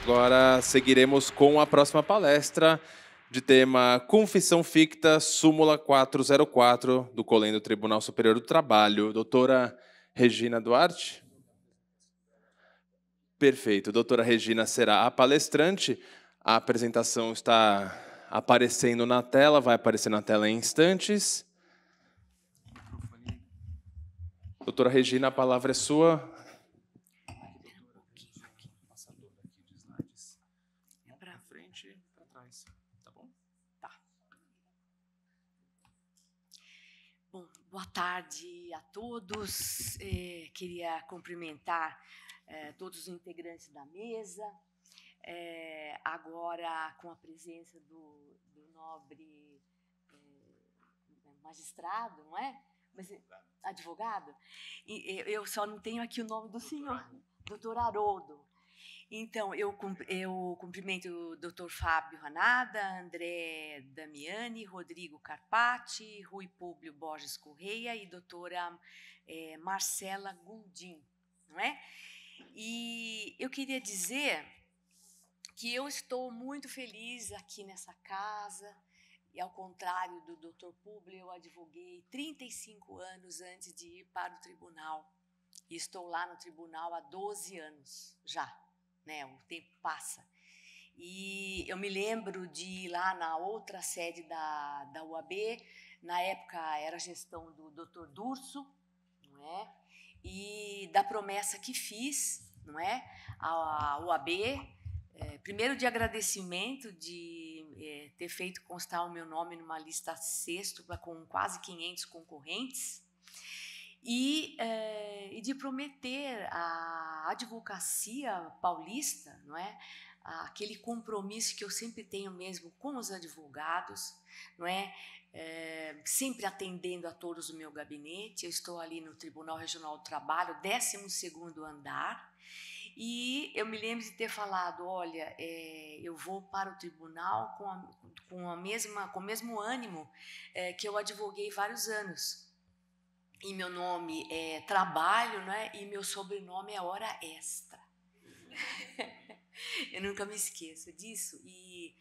Agora seguiremos com a próxima palestra de tema Confissão Ficta, súmula 404 do COLEN do Tribunal Superior do Trabalho. Doutora Regina Duarte? Perfeito. Doutora Regina será a palestrante. A apresentação está aparecendo na tela, vai aparecer na tela em instantes. Doutora Regina, a palavra é sua. Boa tarde a todos. Queria cumprimentar todos os integrantes da mesa. Agora, com a presença do nobre magistrado, não é? Mas, advogado. E eu só não tenho aqui o nome do senhor, doutor Haroldo. Então, eu cumprimento o Dr. Fábio Ranada, André Damiani, Rodrigo Carpati, Rui Públio Borges Correia e doutora Marcela Guldim, não é? E eu queria dizer que eu estou muito feliz aqui nessa casa, e ao contrário do Dr. Públio, eu advoguei 35 anos antes de ir para o tribunal, e estou lá no tribunal há 12 anos já. Né, o tempo passa. E eu me lembro de ir lá na outra sede da UAB, na época era a gestão do Dr. Durso, não é? E da promessa que fiz, não é? À UAB, primeiro de agradecimento de ter feito constar o meu nome numa lista sextupla com quase 500 concorrentes, e de prometer à advocacia paulista, não é? Aquele compromisso que eu sempre tenho mesmo com os advogados, não é? Sempre atendendo a todos o meu gabinete. Eu estou ali no Tribunal Regional do Trabalho, 12º andar, e eu me lembro de ter falado, olha, eu vou para o tribunal com o mesmo ânimo que eu advoguei vários anos. E meu nome é Trabalho, né? E meu sobrenome é Hora Extra. Eu nunca me esqueço disso. E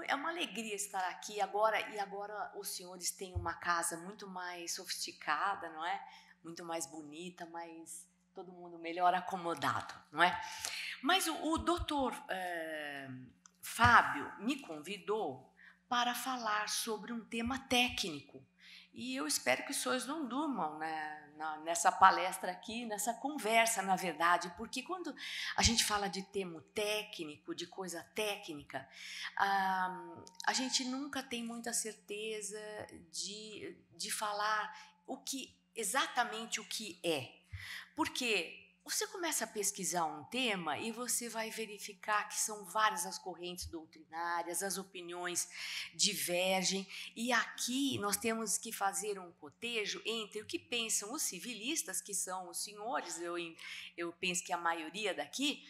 é uma alegria estar aqui agora. E agora os senhores têm uma casa muito mais sofisticada, não é? Muito mais bonita, mas todo mundo melhor acomodado, não é? Mas o doutor Fábio me convidou para falar sobre um tema técnico. E eu espero que os senhores não durmam, né, nessa palestra aqui, nessa conversa, na verdade, porque quando a gente fala de termo técnico, de coisa técnica, a gente nunca tem muita certeza de falar exatamente o que é. Porque você começa a pesquisar um tema e você vai verificar que são várias as correntes doutrinárias, as opiniões divergem, e aqui nós temos que fazer um cotejo entre o que pensam os civilistas, que são os senhores, eu penso que a maioria daqui,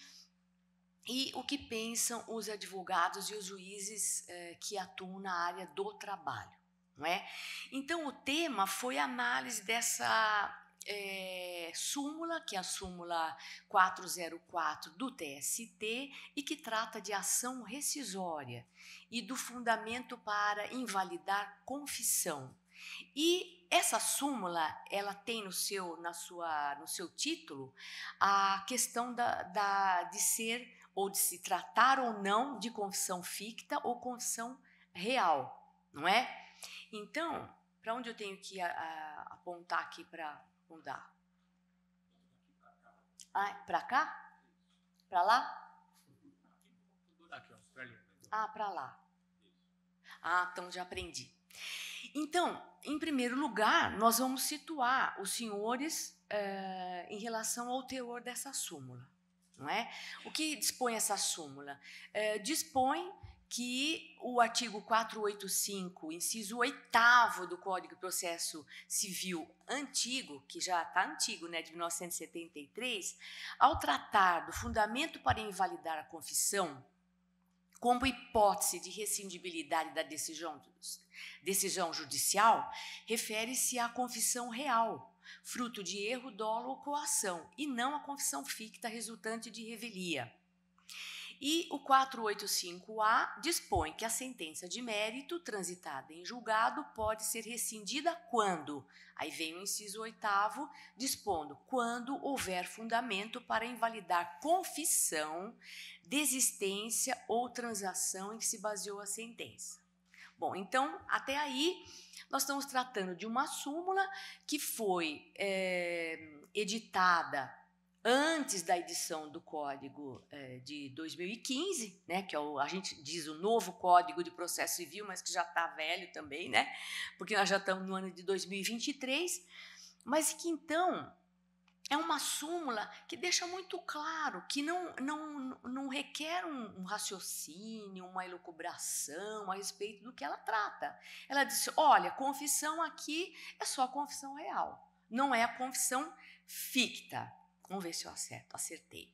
e o que pensam os advogados e os juízes que atuam na área do trabalho, não é? Então, o tema foi a análise dessa súmula, que é a súmula 404 do TST, e que trata de ação rescisória e do fundamento para invalidar confissão. E essa súmula, ela tem no seu título a questão de ser ou de se tratar ou não de confissão ficta ou confissão real, não é? Então, para onde eu tenho que apontar aqui para mudar? Para cá? Para lá? Para lá. Então já aprendi. Então, em primeiro lugar, nós vamos situar os senhores em relação ao teor dessa súmula, não é? O que dispõe essa súmula? Dispõe que o artigo 485, inciso 8º do Código de Processo Civil antigo, que já está antigo, né, de 1973, ao tratar do fundamento para invalidar a confissão como hipótese de rescindibilidade da decisão judicial, refere-se à confissão real, fruto de erro, dolo ou coação, e não à confissão ficta resultante de revelia. E o 485A dispõe que a sentença de mérito transitada em julgado pode ser rescindida quando? Aí vem o inciso 8º, dispondo quando houver fundamento para invalidar confissão, desistência ou transação em que se baseou a sentença. Bom, então, até aí, nós estamos tratando de uma súmula que foi editada antes da edição do Código de 2015, né, que é a gente diz o novo Código de Processo Civil, mas que já está velho também, né, porque nós já estamos no ano de 2023, mas que então é uma súmula que deixa muito claro que não requer um raciocínio, uma elucubração a respeito do que ela trata. Ela diz, olha, confissão aqui é só a confissão real, não é a confissão ficta. Vamos ver se eu acertei.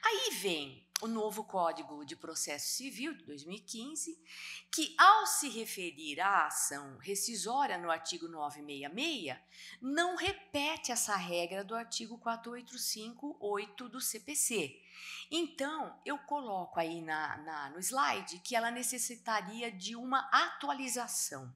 Aí vem o novo Código de Processo Civil de 2015, que ao se referir à ação rescisória no artigo 966, não repete essa regra do artigo 485-8 do CPC. Então, eu coloco aí no slide que ela necessitaria de uma atualização.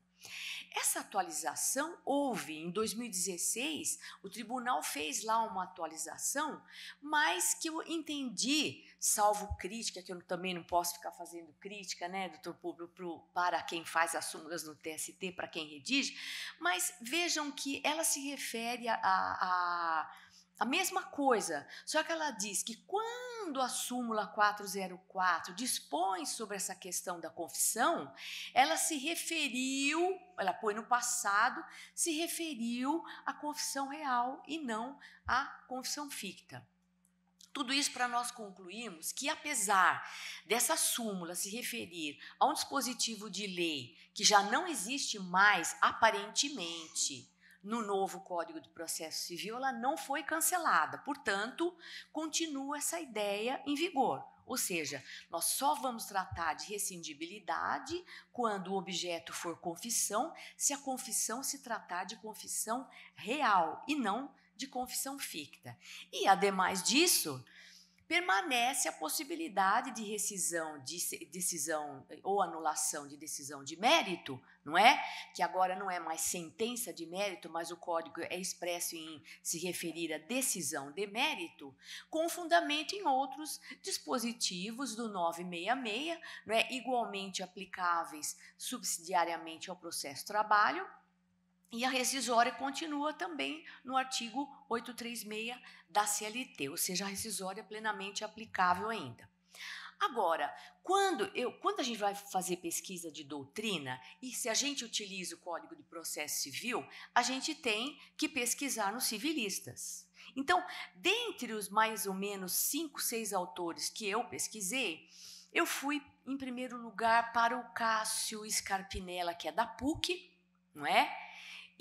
Essa atualização houve em 2016, o tribunal fez lá uma atualização, mas que eu entendi, salvo crítica, que eu também não posso ficar fazendo crítica, né, doutor Públio, para quem faz as súmulas no TST, para quem redige, mas vejam que ela se refere a mesma coisa, só que ela diz que quando a súmula 404 dispõe sobre essa questão da confissão, ela se referiu, ela põe no passado, se referiu à confissão real e não à confissão ficta. Tudo isso para nós concluirmos que, apesar dessa súmula se referir a um dispositivo de lei que já não existe mais aparentemente no novo Código de Processo Civil, ela não foi cancelada. Portanto, continua essa ideia em vigor. Ou seja, nós só vamos tratar de rescindibilidade quando o objeto for confissão, se a confissão se tratar de confissão real e não de confissão ficta. E, ademais disso, permanece a possibilidade de rescisão de decisão ou anulação de decisão de mérito, não é? Que agora não é mais sentença de mérito, mas o código é expresso em se referir a decisão de mérito, com fundamento em outros dispositivos do 966, não é? Igualmente aplicáveis subsidiariamente ao processo trabalho. E a rescisória continua também no artigo 836 da CLT, ou seja, a rescisória é plenamente aplicável ainda. Agora, quando a gente vai fazer pesquisa de doutrina, e se a gente utiliza o Código de Processo Civil, a gente tem que pesquisar nos civilistas. Então, dentre os mais ou menos 5, 6 autores que eu pesquisei, eu fui, em primeiro lugar, para o Cássio Scarpinella, que é da PUC, não é?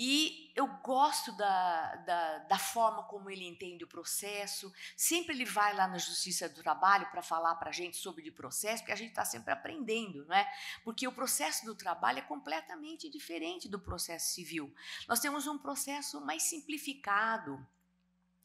E eu gosto da forma como ele entende o processo. Sempre ele vai lá na Justiça do Trabalho para falar para a gente sobre o processo, porque a gente está sempre aprendendo, não é? Porque o processo do trabalho é completamente diferente do processo civil. Nós temos um processo mais simplificado,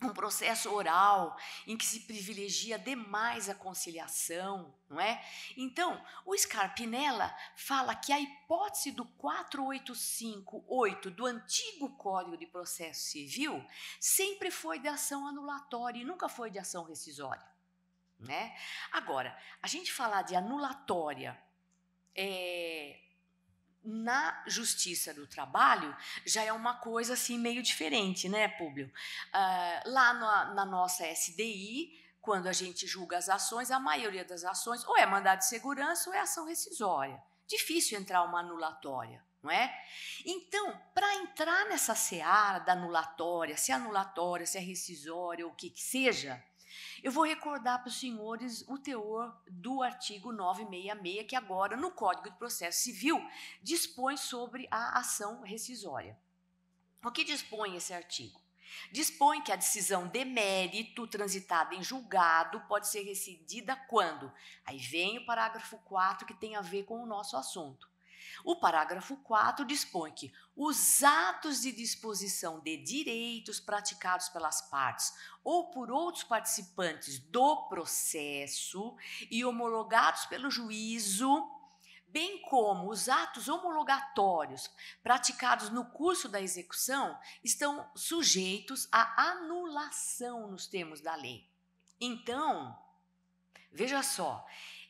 um processo oral em que se privilegia demais a conciliação, não é? Então, o Scarpinella fala que a hipótese do 485-8 do antigo Código de Processo Civil sempre foi de ação anulatória e nunca foi de ação rescisória, né? Agora, a gente falar de anulatória na Justiça do Trabalho já é uma coisa assim meio diferente, né, Públio? Lá na nossa SDI, quando a gente julga as ações, a maioria das ações ou é mandado de segurança ou é ação rescisória. Difícil entrar uma anulatória, não é? Então, para entrar nessa seara da anulatória, se é rescisória ou o que seja, eu vou recordar para os senhores o teor do artigo 966, que agora, no Código de Processo Civil, dispõe sobre a ação rescisória. O que dispõe esse artigo? Dispõe que a decisão de mérito transitada em julgado pode ser rescindida quando? Aí vem o parágrafo 4, que tem a ver com o nosso assunto. O parágrafo 4 dispõe que os atos de disposição de direitos praticados pelas partes ou por outros participantes do processo e homologados pelo juízo, bem como os atos homologatórios praticados no curso da execução, estão sujeitos à anulação nos termos da lei. Então, veja só,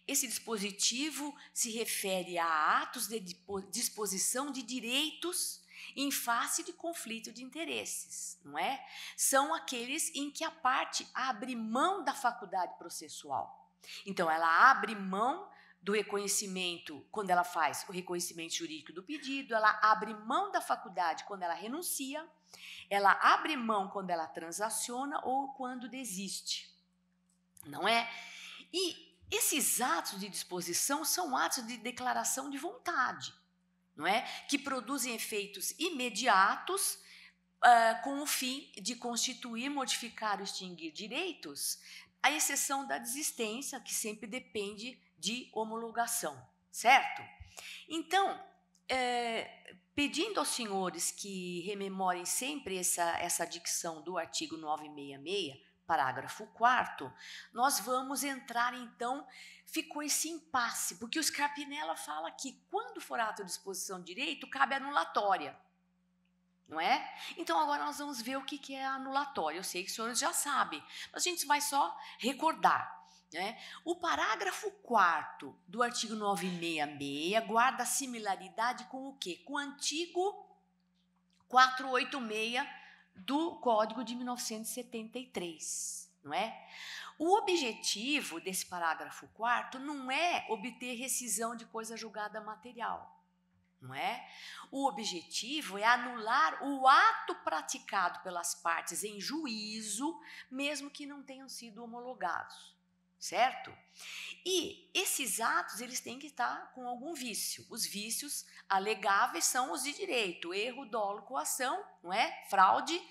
esse dispositivo se refere a atos de disposição de direitos em face de conflito de interesses, não é? São aqueles em que a parte abre mão da faculdade processual. Então, ela abre mão do reconhecimento quando ela faz o reconhecimento jurídico do pedido, ela abre mão da faculdade quando ela renuncia, ela abre mão quando ela transaciona ou quando desiste, não é? E esses atos de disposição são atos de declaração de vontade, não é? Que produzem efeitos imediatos com o fim de constituir, modificar ou extinguir direitos, à exceção da desistência, que sempre depende de homologação, certo? Então, pedindo aos senhores que rememorem sempre essa dicção do artigo 966, parágrafo 4º, nós vamos entrar, então, ficou esse impasse, porque o Scarpinella fala que quando for ato de disposição de direito, cabe anulatória, não é? Então, agora nós vamos ver o que é anulatória. Eu sei que os senhores já sabem, mas a gente vai só recordar. Né? O parágrafo 4º do artigo 966 guarda similaridade com o quê? Com o antigo 486 do Código de 1973, não é? O objetivo desse parágrafo 4º não é obter rescisão de coisa julgada material, não é? O objetivo é anular o ato praticado pelas partes em juízo, mesmo que não tenham sido homologados. Certo? E esses atos, eles têm que estar com algum vício. Os vícios alegáveis são os de direito: erro, dolo, coação, não é? Fraude.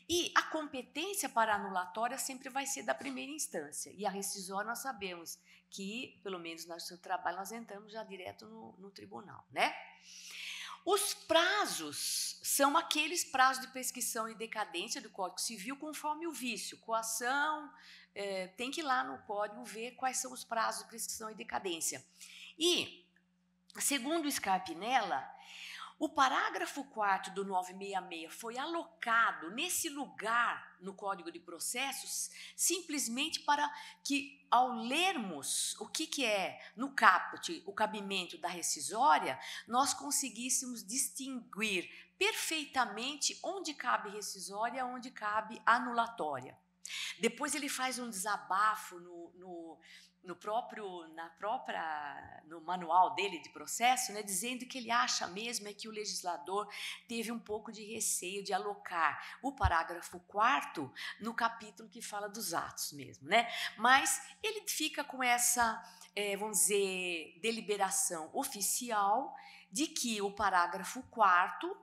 E a competência para anulatória sempre vai ser da primeira instância. E a rescisória nós sabemos que, pelo menos no nosso trabalho, nós entramos já direto no tribunal, né? Os prazos são aqueles prazos de prescrição e decadência do Código Civil conforme o vício, coação, tem que ir lá no Código ver quais são os prazos de prescrição e decadência. E, segundo o Scarpinella, o parágrafo 4º do 966 foi alocado nesse lugar no Código de Processos simplesmente para que, ao lermos o que é no caput o cabimento da rescisória, nós conseguíssemos distinguir perfeitamente onde cabe rescisória e onde cabe anulatória. Depois ele faz um desabafo no manual dele de processo, né, dizendo que ele acha mesmo que o legislador teve um pouco de receio de alocar o parágrafo 4º no capítulo que fala dos atos mesmo, né? Mas ele fica com essa, vamos dizer, deliberação oficial de que o parágrafo 4º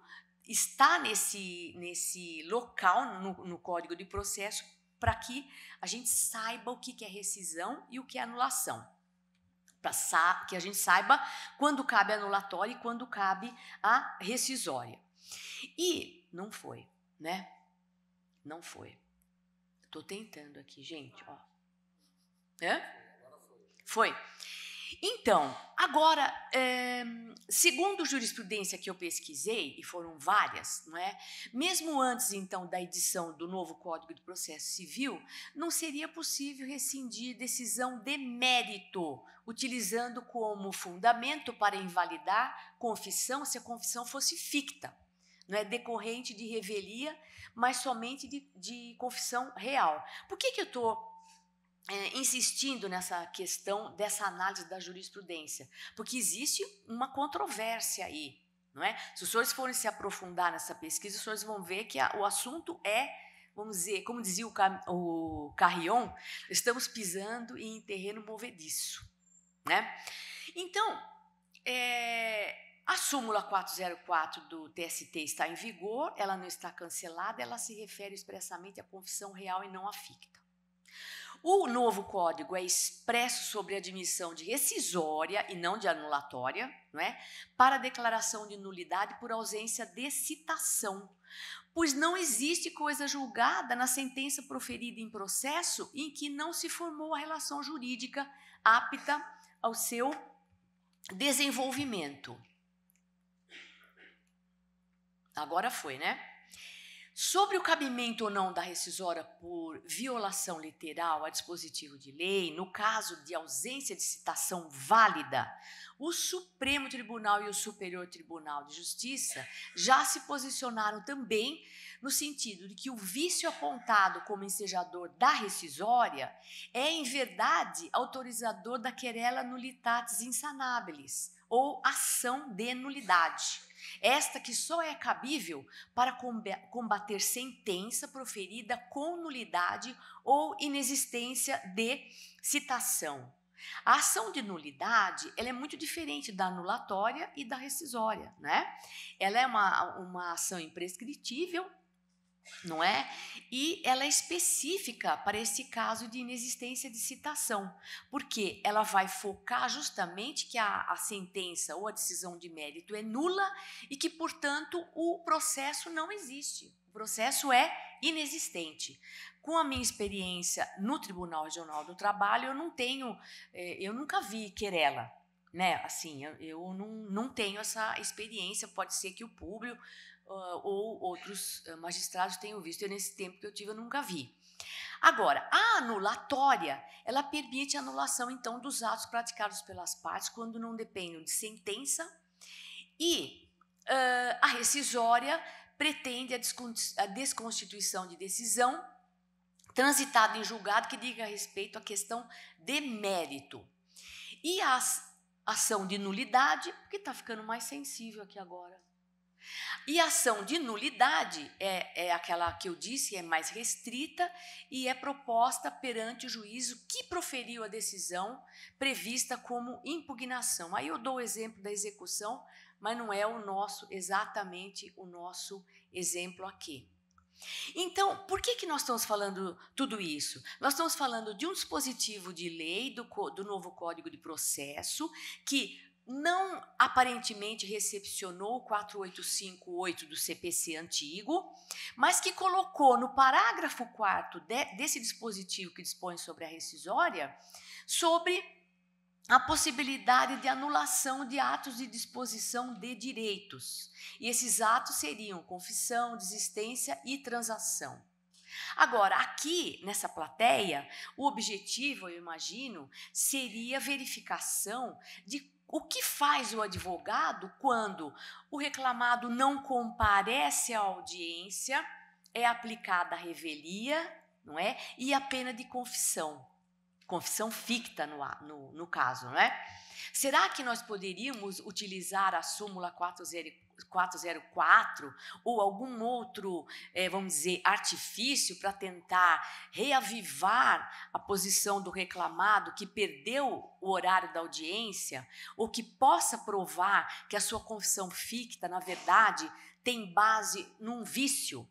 está nesse local no Código de Processo para que a gente saiba o que é rescisão e o que é anulação. Para que a gente saiba quando cabe a anulatória e quando cabe a rescisória. E não foi, né? Não foi. Estou tentando aqui, gente. Ó. Foi. Então, agora, segundo jurisprudência que eu pesquisei, e foram várias, não é? Mesmo antes, então, da edição do novo Código de Processo Civil, não seria possível rescindir decisão de mérito, utilizando como fundamento para invalidar confissão, se a confissão fosse ficta, não é decorrente de revelia, mas somente de confissão real. Por que eu estou insistindo nessa questão dessa análise da jurisprudência? Porque existe uma controvérsia aí, não é? Se os senhores forem se aprofundar nessa pesquisa, os senhores vão ver que o assunto vamos dizer, como dizia o Carrion, estamos pisando em terreno movediço, né? Então, a súmula 404 do TST está em vigor, ela não está cancelada, ela se refere expressamente à confissão real e não à ficta. O novo código é expresso sobre a admissão de rescisória e não de anulatória, não é? Para declaração de nulidade por ausência de citação, pois não existe coisa julgada na sentença proferida em processo em que não se formou a relação jurídica apta ao seu desenvolvimento. Agora foi, né? Sobre o cabimento ou não da rescisória por violação literal a dispositivo de lei, no caso de ausência de citação válida, o Supremo Tribunal e o Superior Tribunal de Justiça já se posicionaram também no sentido de que o vício apontado como ensejador da rescisória é, em verdade, autorizador da querela nullitatis insanabilis, ou ação de nulidade. Esta que só é cabível para combater sentença proferida com nulidade ou inexistência de citação. A ação de nulidade, ela é muito diferente da anulatória e da rescisória, né? Ela é uma ação imprescritível, não é? E ela é específica para esse caso de inexistência de citação, porque ela vai focar justamente que a sentença ou a decisão de mérito é nula e que, portanto, o processo não existe. O processo é inexistente. Com a minha experiência no Tribunal Regional do Trabalho, eu nunca vi querela, né? Assim, eu não tenho essa experiência. Pode ser que o público ou outros magistrados tenham visto. E nesse tempo que eu tive, eu nunca vi. Agora, a anulatória, ela permite a anulação, então, dos atos praticados pelas partes quando não dependem de sentença, e a rescisória pretende a desconstituição de decisão transitada em julgado que diga respeito à questão de mérito. E a ação de nulidade, porque está ficando mais sensível aqui agora. E a ação de nulidade é aquela que eu disse, é mais restrita e é proposta perante o juízo que proferiu a decisão prevista como impugnação. Aí eu dou o exemplo da execução, mas não é exatamente o nosso exemplo aqui. Então, por que nós estamos falando tudo isso? Nós estamos falando de um dispositivo de lei do novo Código de Processo que não aparentemente recepcionou o 4858 do CPC antigo, mas que colocou no parágrafo 4º desse dispositivo que dispõe sobre a rescisória, sobre a possibilidade de anulação de atos de disposição de direitos. E esses atos seriam confissão, desistência e transação. Agora, aqui nessa plateia, o objetivo, eu imagino, seria a verificação de o que faz o advogado quando o reclamado não comparece à audiência, é aplicada a revelia, não é? E a pena de confissão ficta no caso, não é? Será que nós poderíamos utilizar a súmula 404 ou algum outro, vamos dizer, artifício para tentar reavivar a posição do reclamado que perdeu o horário da audiência, ou que possa provar que a sua confissão ficta, na verdade, tem base num vício?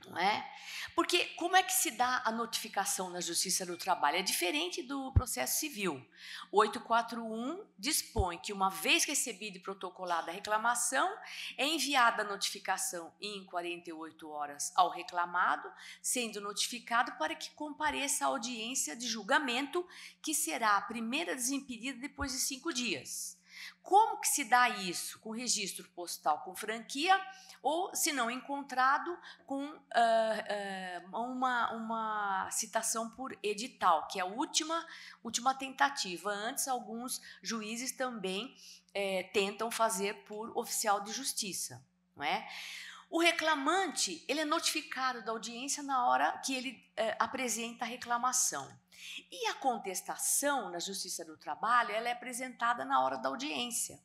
Não é? Porque como é que se dá a notificação na Justiça do Trabalho? É diferente do processo civil. O 841 dispõe que, uma vez recebida e protocolada a reclamação, é enviada a notificação em 48 horas ao reclamado, sendo notificado para que compareça à audiência de julgamento, que será a primeira desimpedida depois de 5 dias. Como que se dá isso? Com registro postal com franquia ou, se não encontrado, com uma citação por edital, que é a última tentativa. Antes, alguns juízes também tentam fazer por oficial de justiça, não é? O reclamante, ele é notificado da audiência na hora que ele apresenta a reclamação. E a contestação na Justiça do Trabalho, ela é apresentada na hora da audiência.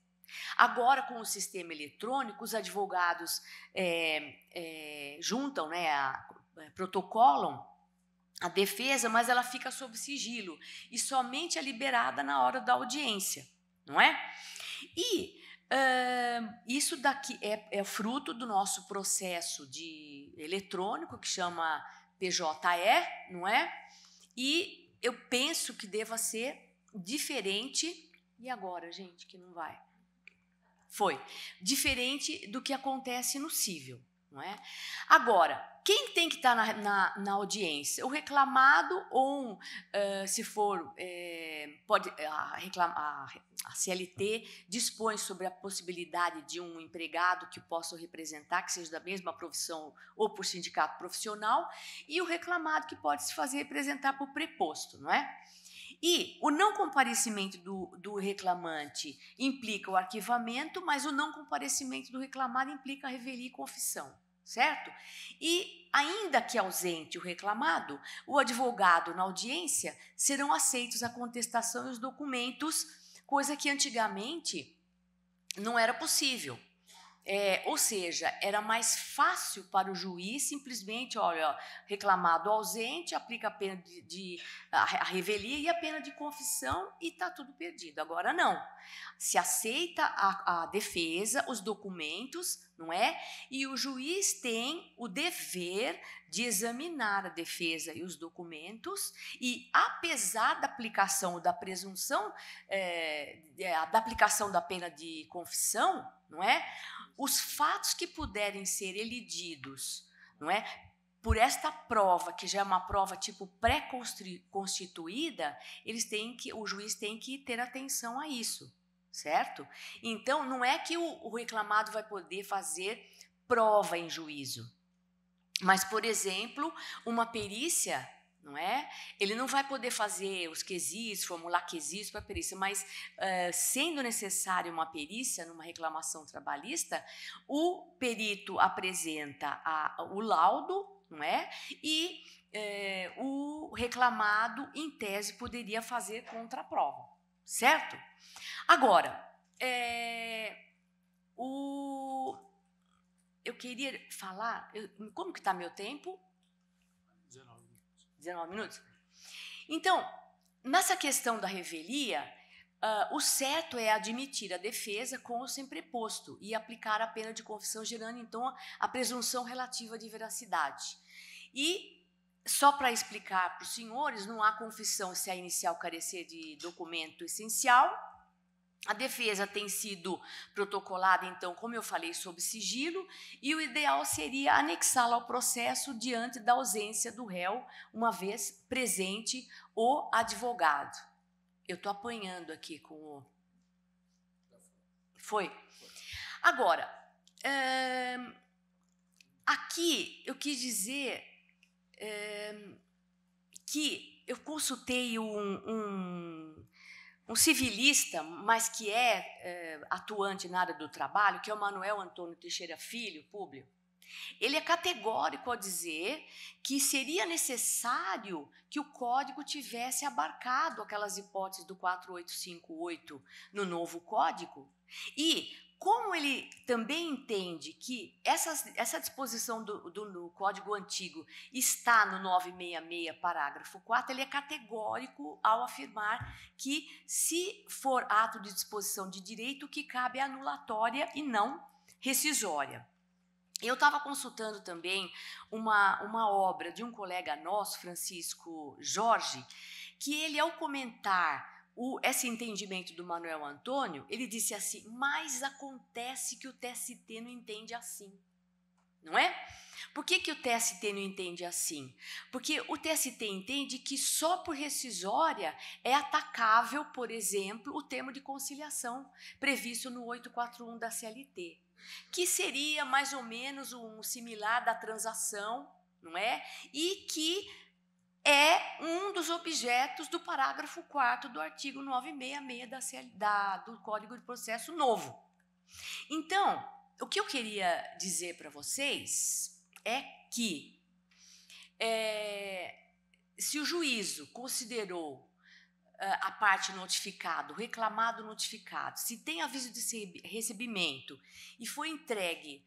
Agora, com o sistema eletrônico, os advogados juntam, né, protocolam a defesa, mas ela fica sob sigilo e somente é liberada na hora da audiência, não é? E isso daqui é fruto do nosso processo eletrônico, que chama PJE, não é? E eu penso que deva ser diferente. E agora, gente, que não vai? Foi. Diferente do que acontece no cível. Não é? Agora, quem tem que estar na audiência? O reclamado ou, se for, pode, a CLT dispõe sobre a possibilidade de um empregado que possa representar, que seja da mesma profissão ou por sindicato profissional, e o reclamado que pode se fazer representar por preposto, não é? E o não comparecimento do reclamante implica o arquivamento, mas o não comparecimento do reclamado implica a revelia e confissão, certo? E, ainda que ausente o reclamado, o advogado na audiência serão aceitos a contestação e os documentos, coisa que antigamente não era possível. Ou seja, era mais fácil para o juiz simplesmente, olha, reclamado ausente, aplica a pena a revelia e a pena de confissão e está tudo perdido. Agora não. Se aceita a defesa, os documentos, não é? E o juiz tem o dever de examinar a defesa e os documentos e, apesar da aplicação da presunção, da aplicação da pena de confissão, não é? Os fatos que puderem ser elididos, não é, por esta prova, que já é uma prova tipo pré-constituída, o juiz tem que ter atenção a isso, certo? Então, não é que o reclamado vai poder fazer prova em juízo, mas, por exemplo, uma perícia, não é? Ele não vai poder fazer os quesitos, formular quesitos para perícia, mas sendo necessária uma perícia numa reclamação trabalhista, o perito apresenta o laudo, não é? E o reclamado, em tese, poderia fazer contraprova, certo? Agora, eu queria falar, como que está meu tempo? 19 minutos? Então, nessa questão da revelia, o certo é admitir a defesa com ou sem preposto e aplicar a pena de confissão, gerando, então, a presunção relativa de veracidade. E, só para explicar para os senhores, não há confissão se a inicial carecer de documento essencial. A defesa tem sido protocolada, então, como eu falei, sob sigilo, e o ideal seria anexá-la ao processo diante da ausência do réu, uma vez presente o advogado. Eu estou apanhando aqui com o... Foi? Agora, aqui eu quis dizer que eu consultei um civilista, mas que atuante na área do trabalho, que é o Manuel Antônio Teixeira Filho, Públio. Ele é categórico ao dizer que seria necessário que o Código tivesse abarcado aquelas hipóteses do 4858 no novo Código. E, como ele também entende que essa disposição do Código Antigo está no 966, parágrafo 4, ele é categórico ao afirmar que, se for ato de disposição de direito, que cabe anulatória e não rescisória. Eu estava consultando também uma obra de um colega nosso, Francisco Jorge, que ele, ao comentar esse entendimento do Manuel Antônio, ele disse assim: mas acontece que o TST não entende assim, não é? Por que o TST não entende assim? Porque o TST entende que só por rescisória é atacável, por exemplo, o termo de conciliação previsto no 841 da CLT, que seria mais ou menos um similar da transação, não é? E que é um dos objetos do parágrafo 4º do artigo 966 do Código de Processo Novo. Então, o que eu queria dizer para vocês é que se o juízo considerou a parte notificada, o reclamado notificado, se tem aviso de recebimento e foi entregue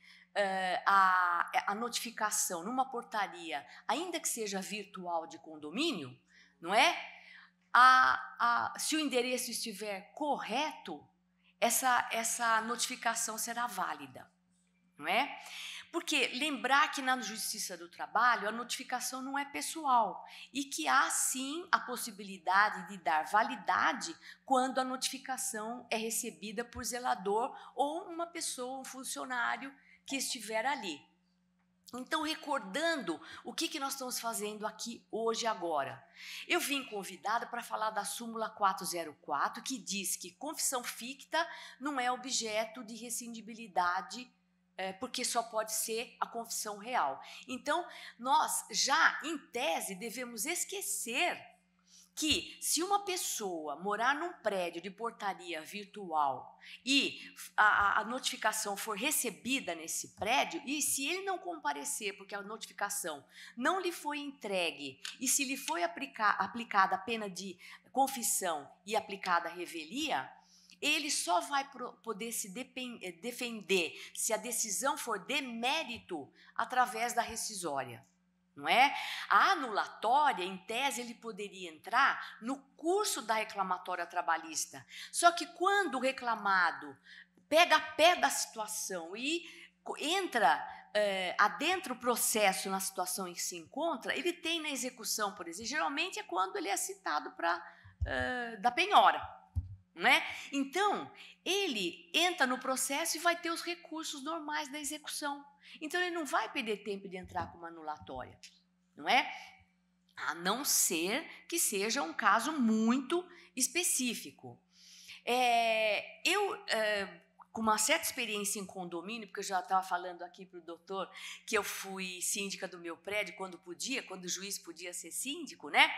a notificação numa portaria, ainda que seja virtual de condomínio, não é? Se o endereço estiver correto, essa notificação será válida, não é? Porque lembrar que na Justiça do Trabalho a notificação não é pessoal e que há sim a possibilidade de dar validade quando a notificação é recebida por zelador ou uma pessoa, um funcionário que estiver ali. Então, recordando o que nós estamos fazendo aqui hoje agora. Eu vim convidada para falar da súmula 404, que diz que confissão ficta não é objeto de rescindibilidade, porque só pode ser a confissão real. Então, nós já, em tese, devemos esquecer que se uma pessoa morar num prédio de portaria virtual e a notificação for recebida nesse prédio, e se ele não comparecer porque a notificação não lhe foi entregue, e se lhe foi aplicada a pena de confissão e aplicada a revelia, ele só vai poder se defender se a decisão for de mérito através da rescisória. Não é? A anulatória, em tese, ele poderia entrar no curso da reclamatória trabalhista. Só que quando o reclamado pega pé da situação e entra adentra o processo na situação em que se encontra, ele tem na execução, por exemplo, geralmente é quando ele é citado para da penhora. Não é? Então, ele entra no processo e vai ter os recursos normais da execução. Então, ele não vai perder tempo de entrar com uma anulatória, não é? A não ser que seja um caso muito específico. Com uma certa experiência em condomínio, porque eu já estava falando aqui para o doutor que eu fui síndica do meu prédio quando o juiz podia ser síndico, né?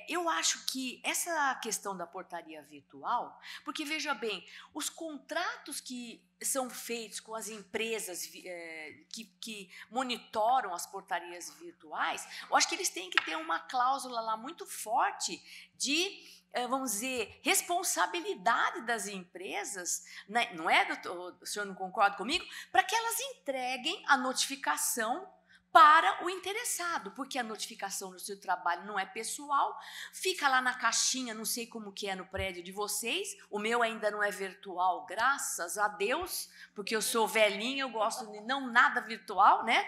Eu acho que essa questão da portaria virtual, porque veja bem, os contratos que são feitos com as empresas que monitoram as portarias virtuais, eu acho que eles têm que ter uma cláusula lá muito forte de, vamos dizer, responsabilidade das empresas, né? Não é, doutor? O senhor não concorda comigo? Para que elas entreguem a notificação para o interessado, porque a notificação do seu trabalho não é pessoal, fica lá na caixinha, não sei como que é no prédio de vocês, o meu ainda não é virtual, graças a Deus, porque eu sou velhinha, eu gosto de não nada virtual, né?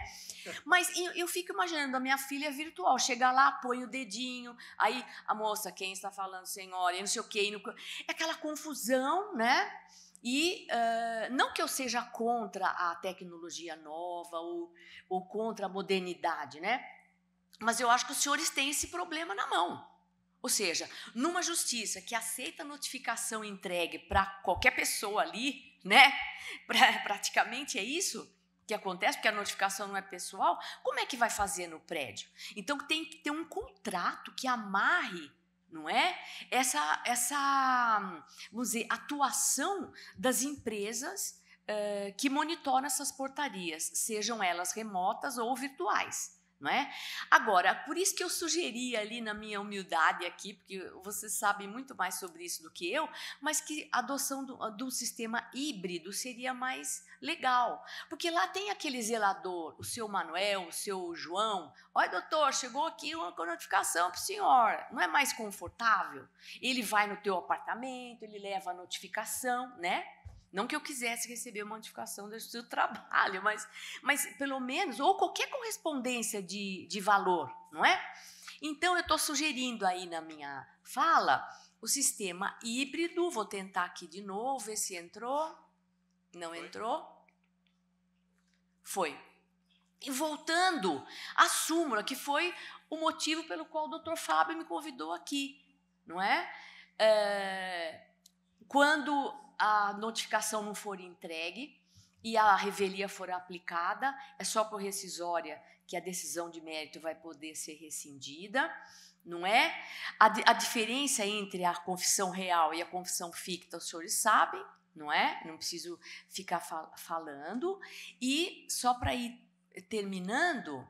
Mas eu fico imaginando a minha filha virtual, chega lá, põe o dedinho, aí a moça, quem está falando, senhora, e não sei o quê, é aquela confusão, né? E não que eu seja contra a tecnologia nova ou contra a modernidade, né? Mas eu acho que os senhores têm esse problema na mão. Ou seja, numa justiça que aceita notificação entregue para qualquer pessoa ali, né? Praticamente é isso que acontece, porque a notificação não é pessoal, como é que vai fazer no prédio? Então tem que ter um contrato que amarre, não é? Essa vamos dizer, atuação das empresas que monitoram essas portarias, sejam elas remotas ou virtuais, não é? Agora, por isso que eu sugeri ali na minha humildade aqui, porque vocês sabem muito mais sobre isso do que eu, mas que a adoção do sistema híbrido seria mais legal, porque lá tem aquele zelador, o seu Manuel, o seu João, olha doutor, chegou aqui uma notificação para o senhor, não é mais confortável? Ele vai no teu apartamento, ele leva a notificação, né? Não que eu quisesse receber uma notificação do seu trabalho, mas pelo menos, ou qualquer correspondência de valor, não é? Então, eu estou sugerindo aí na minha fala o sistema híbrido, vou tentar aqui de novo, ver se entrou. Não entrou? Foi. E voltando à súmula, que foi o motivo pelo qual o doutor Fábio me convidou aqui, não é? Quando a notificação não for entregue e a revelia for aplicada, é só por rescisória que a decisão de mérito vai poder ser rescindida, não é? A diferença entre a confissão real e a confissão ficta, os senhores sabem, não é? Não preciso ficar falando. E só para ir terminando,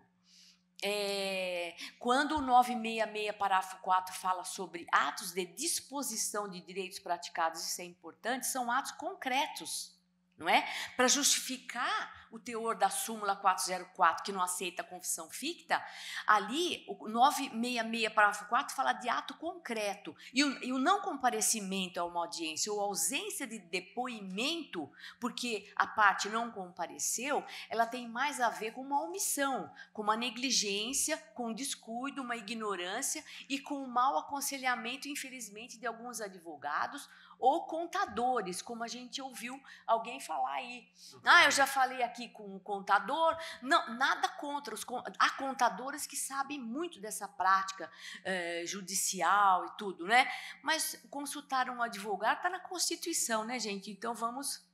quando o 966, parágrafo 4, fala sobre atos de disposição de direitos praticados, isso é importante, são atos concretos, não é? Para justificar o teor da súmula 404, que não aceita a confissão ficta, ali, o 966, parágrafo 4, fala de ato concreto. E o não comparecimento a uma audiência ou ausência de depoimento, porque a parte não compareceu, ela tem mais a ver com uma omissão, com uma negligência, com um descuido, uma ignorância e com o mau aconselhamento, infelizmente, de alguns advogados ou contadores, como a gente ouviu alguém falar aí. Eu já falei aqui com o contador. Não, nada contra. Há contadores que sabem muito dessa prática judicial e tudo, né? Mas consultar um advogado está na Constituição, né, gente? Então vamos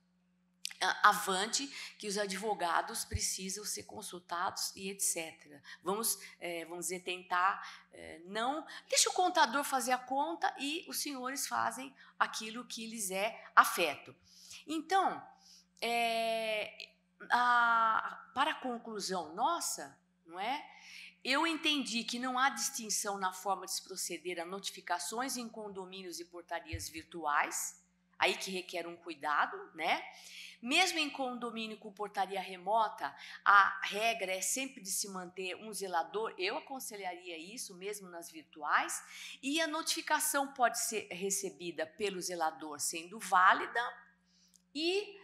avante, que os advogados precisam ser consultados e etc. Vamos dizer, tentar não... Deixa o contador fazer a conta e os senhores fazem aquilo que lhes é afeto. Então, para a conclusão nossa, não é? Eu entendi que não há distinção na forma de se proceder a notificações em condomínios e portarias virtuais, aí que requer um cuidado, né? Mesmo em condomínio com portaria remota, a regra é sempre de se manter um zelador. Eu aconselharia isso mesmo nas virtuais. E a notificação pode ser recebida pelo zelador sendo válida. E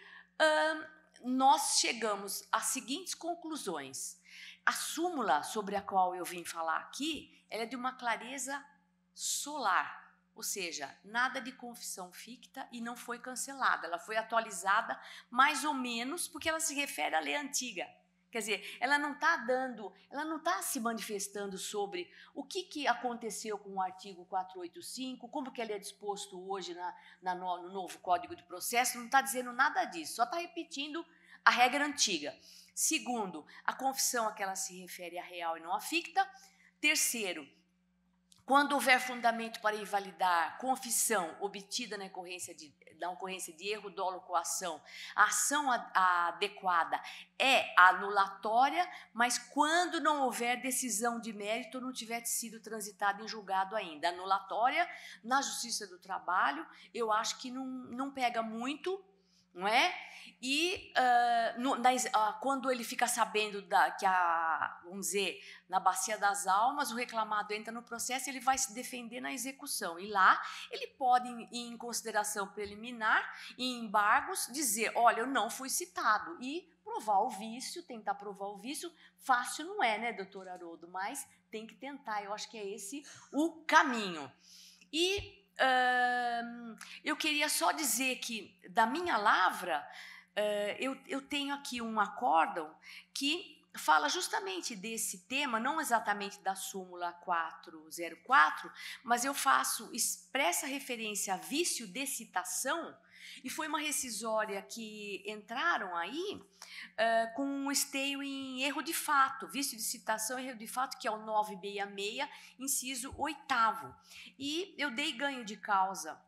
nós chegamos às seguintes conclusões. A súmula sobre a qual eu vim falar aqui, ela é de uma clareza solar. Ou seja, nada de confissão ficta e não foi cancelada. Ela foi atualizada mais ou menos porque ela se refere à lei antiga. Quer dizer, ela não está se manifestando sobre o que aconteceu com o artigo 485, como que ele é disposto hoje no novo Código de Processo, não está dizendo nada disso, só está repetindo a regra antiga. Segundo, a confissão a que ela se refere é a real e não a ficta. Terceiro, quando houver fundamento para invalidar confissão obtida na ocorrência de erro, dolo ou coação, a ação adequada é anulatória, mas quando não houver decisão de mérito ou não tiver sido transitado em julgado ainda. Anulatória, na Justiça do Trabalho, eu acho que não pega muito, não é? E quando ele fica sabendo que vamos dizer, na Bacia das Almas, o reclamado entra no processo, ele vai se defender na execução. E lá ele pode, em consideração preliminar, em embargos, dizer, olha, eu não fui citado. E provar o vício, tentar provar o vício, fácil não é, né, doutor Haroldo? Mas tem que tentar, eu acho que é esse o caminho. E eu queria só dizer que, da minha lavra, eu tenho aqui um acórdão que fala justamente desse tema, não exatamente da súmula 404, mas eu faço expressa referência a vício de citação, e foi uma rescisória que entraram aí com um esteio em erro de fato, vício de citação e erro de fato, que é o 966, inciso 8º. E eu dei ganho de causa.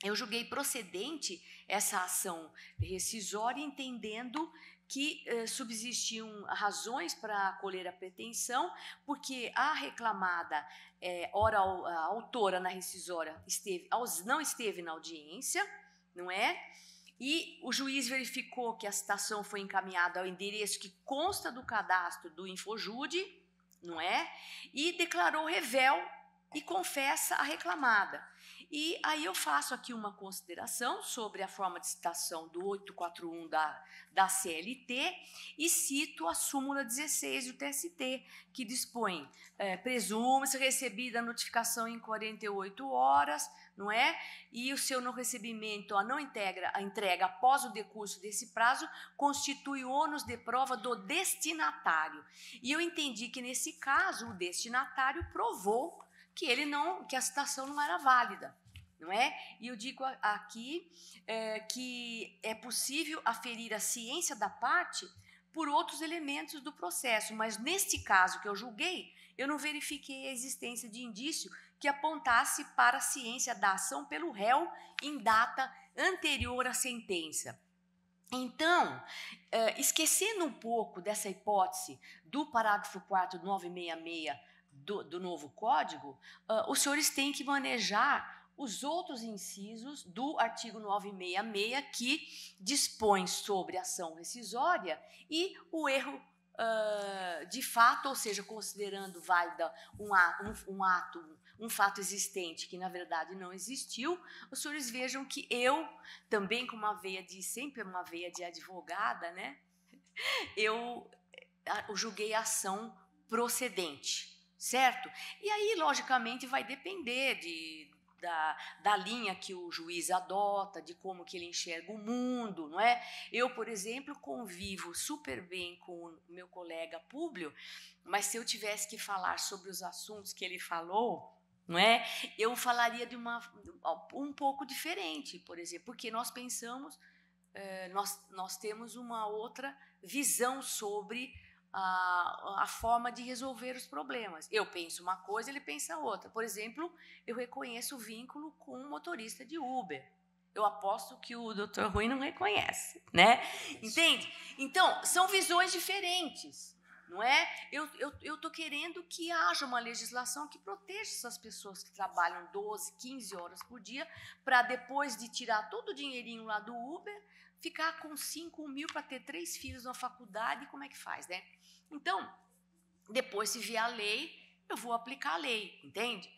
Eu julguei procedente essa ação rescisória, entendendo que subsistiam razões para acolher a pretensão, porque a reclamada, a autora na rescisória, não esteve na audiência, não é? E o juiz verificou que a citação foi encaminhada ao endereço que consta do cadastro do Infojude, não é? E declarou revel e confessa a reclamada. E aí eu faço aqui uma consideração sobre a forma de citação do 841 da CLT e cito a súmula 16 do TST, que dispõe, presume-se recebida a notificação em 48 horas, não é? E o seu não recebimento, a entrega após o decurso desse prazo, constitui ônus de prova do destinatário. E eu entendi que, nesse caso, o destinatário provou que a citação não era válida, não é? E eu digo aqui que é possível aferir a ciência da parte por outros elementos do processo, mas neste caso que eu julguei, eu não verifiquei a existência de indício que apontasse para a ciência da ação pelo réu em data anterior à sentença. Então, esquecendo um pouco dessa hipótese do parágrafo 4º, 966, do novo Código, os senhores têm que manejar os outros incisos do artigo 966, que dispõe sobre ação rescisória e o erro de fato, ou seja, considerando válida um fato existente que, na verdade, não existiu. Os senhores vejam que eu, também com sempre uma veia de advogada, né, eu julguei a ação procedente, certo? E aí, logicamente, vai depender da linha que o juiz adota, de como que ele enxerga o mundo, não é? Eu, por exemplo, convivo super bem com o meu colega Públio, mas se eu tivesse que falar sobre os assuntos que ele falou, não é? Eu falaria de um pouco diferente, por exemplo, porque nós pensamos, nós temos uma outra visão sobre a forma de resolver os problemas. Eu penso uma coisa, ele pensa outra. Por exemplo, eu reconheço o vínculo com um motorista de Uber. Eu aposto que o Dr. Rui não reconhece, né? Entende? Então, são visões diferentes, não é? Eu estou querendo que haja uma legislação que proteja essas pessoas que trabalham 12, 15 horas por dia, para depois de tirar todo o dinheirinho lá do Uber, ficar com 5 mil para ter 3 filhos na faculdade, como é que faz, né? Então, depois, se vier a lei, eu vou aplicar a lei, entende?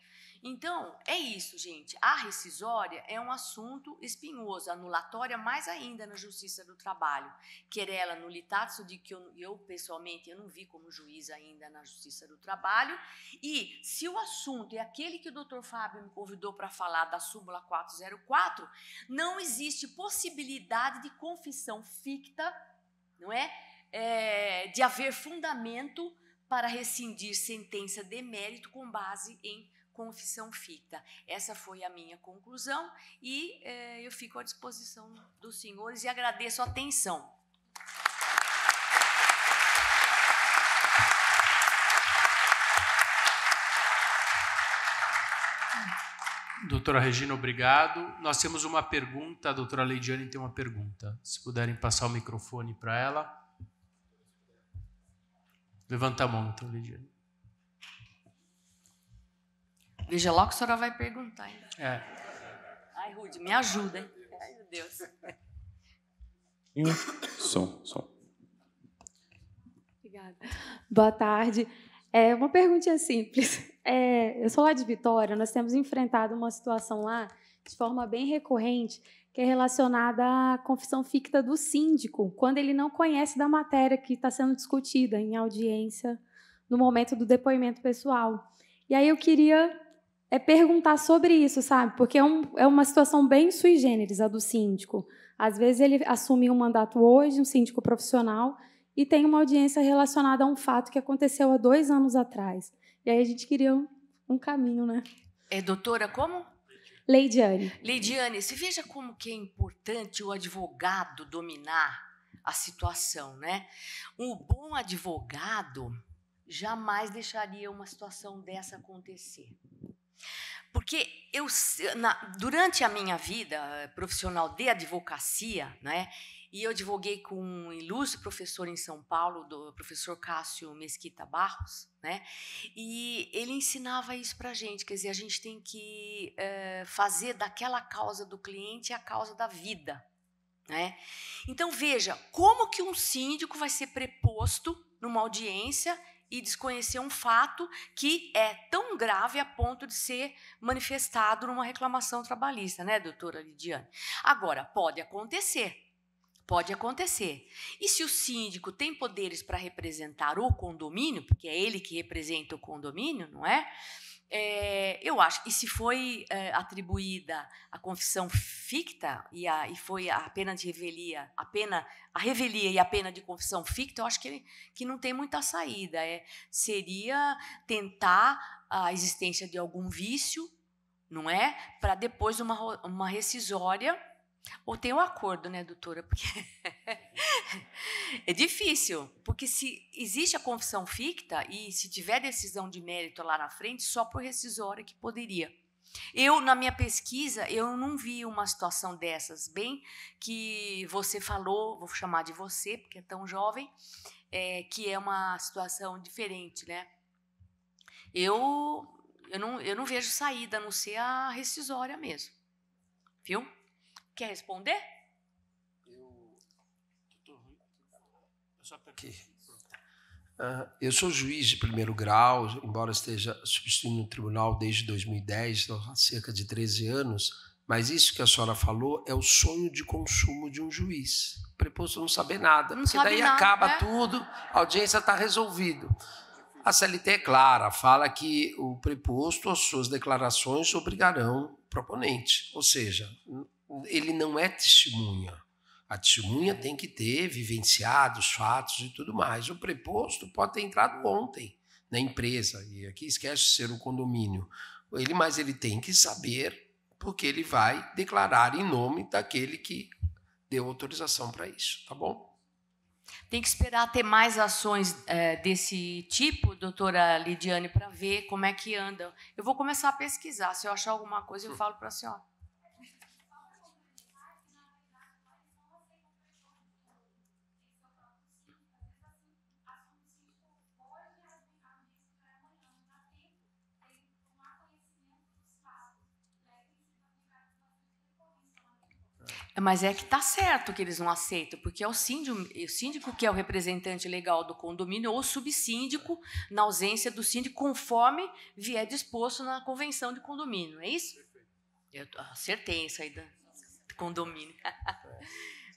Então, é isso, gente. A rescisória é um assunto espinhoso, anulatória mais ainda na Justiça do Trabalho. Querela nulitatio, de que eu pessoalmente, eu não vi como juiz ainda na Justiça do Trabalho. E se o assunto é aquele que o doutor Fábio me convidou para falar da súmula 404, não existe possibilidade de confissão ficta, não é? De haver fundamento para rescindir sentença de mérito com base em confissão ficta. Essa foi a minha conclusão e eu fico à disposição dos senhores e agradeço a atenção. Doutora Regina, obrigado. Nós temos uma pergunta, a doutora Leidiane tem uma pergunta. Se puderem passar o microfone para ela. Levanta a mão, doutora Leidiane. Veja logo que a senhora vai perguntar ainda. Ai, Rude, me ajuda, hein? Ai, meu Deus. Som. Obrigada. Boa tarde. Uma perguntinha simples. Eu sou lá de Vitória, nós temos enfrentado uma situação lá de forma bem recorrente, que é relacionada à confissão ficta do síndico, quando ele não conhece da matéria que está sendo discutida em audiência no momento do depoimento pessoal. E aí eu queria perguntar sobre isso, sabe? Porque é uma situação bem sui generis, a do síndico. Às vezes ele assume um mandato hoje, um síndico profissional, e tem uma audiência relacionada a um fato que aconteceu há 2 anos atrás. E aí a gente queria um caminho, né? Doutora, como? Leidiane. Leidiane, você veja como que é importante o advogado dominar a situação, né? Um bom advogado jamais deixaria uma situação dessa acontecer. Porque durante a minha vida profissional de advocacia, né, e eu advoguei com um ilustre professor em São Paulo, do professor Cássio Mesquita Barros, né, e ele ensinava isso para a gente, quer dizer, a gente tem que fazer daquela causa do cliente a causa da vida. Né? Então, veja, como que um síndico vai ser preposto numa audiência e desconhecer um fato que é tão grave a ponto de ser manifestado numa reclamação trabalhista, né, doutora Lidiane? Agora, pode acontecer. E se o síndico tem poderes para representar o condomínio, porque é ele que representa o condomínio, não é? Eu acho que se foi atribuída a confissão ficta e foi a pena de revelia, a revelia e a pena de confissão ficta, eu acho que não tem muita saída. Seria tentar a existência de algum vício, não é? Para depois uma rescisória. Ou tem um acordo, né, doutora? Porque é difícil, porque se existe a confissão ficta e se tiver decisão de mérito lá na frente, só por rescisória que poderia. Na minha pesquisa, eu não vi uma situação dessas, bem que você falou, vou chamar de você, porque é tão jovem, que é uma situação diferente, né? Eu eu não vejo saída, a não ser a rescisória mesmo. Viu? Quer responder? Eu sou juiz de primeiro grau, embora esteja substituindo o tribunal desde 2010, há cerca de 13 anos, mas isso que a senhora falou é o sonho de consumo de um juiz. O preposto não saber nada, porque daí acaba tudo, a audiência está resolvido. A CLT é clara, fala que o preposto, as suas declarações obrigarão o proponente, ou seja, ele não é testemunha. A testemunha tem que ter vivenciado os fatos e tudo mais. O preposto pode ter entrado ontem na empresa, e aqui esquece de ser um condomínio. Mas ele tem que saber, porque ele vai declarar em nome daquele que deu autorização para isso, tá bom? Tem que esperar ter mais ações desse tipo, doutora Lidiane, para ver como é que anda. Eu vou começar a pesquisar. Se eu achar alguma coisa, eu falo para a senhora. Mas é que está certo que eles não aceitam, porque é o síndico que é o representante legal do condomínio ou o subsíndico, na ausência do síndico, conforme vier disposto na convenção de condomínio, é isso? Eu acertei isso aí do condomínio.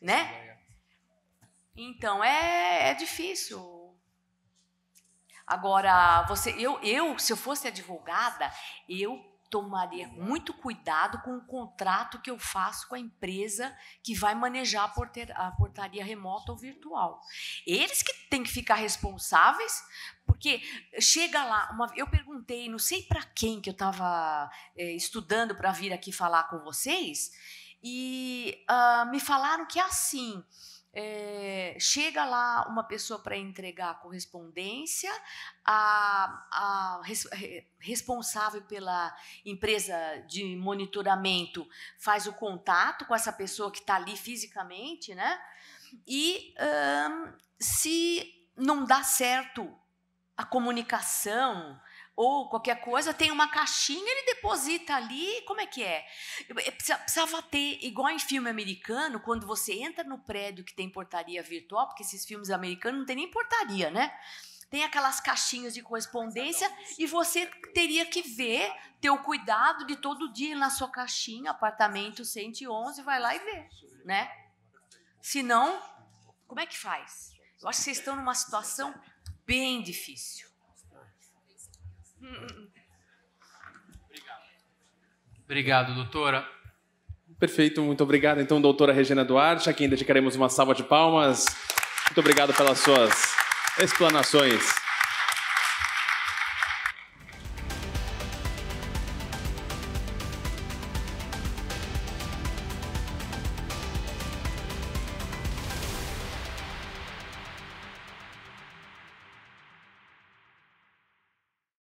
Né? Então, é difícil. Agora, se eu fosse advogada, eu tomaria muito cuidado com o contrato que eu faço com a empresa que vai manejar a portaria remota ou virtual. Eles que têm que ficar responsáveis, porque chega lá, eu perguntei, não sei para quem que eu estava estudando para vir aqui falar com vocês, e me falaram que é assim. Chega lá uma pessoa para entregar a correspondência, a responsável pela empresa de monitoramento faz o contato com essa pessoa que está ali fisicamente, né? E se não dá certo a comunicação ou qualquer coisa, tem uma caixinha, ele deposita ali, como é que é? Precisava ter, igual em filme americano, quando você entra no prédio que tem portaria virtual, porque esses filmes americanos não tem nem portaria, né? Tem aquelas caixinhas de correspondência e você teria que ter o cuidado de todo dia na sua caixinha, apartamento 111, vai lá e vê, né? Senão, como é que faz? Eu acho que vocês estão numa situação bem difícil. Obrigado, doutora. Perfeito, muito obrigado. Então, doutora Regina Duarte, a quem dedicaremos uma salva de palmas. Muito obrigado pelas suas explanações.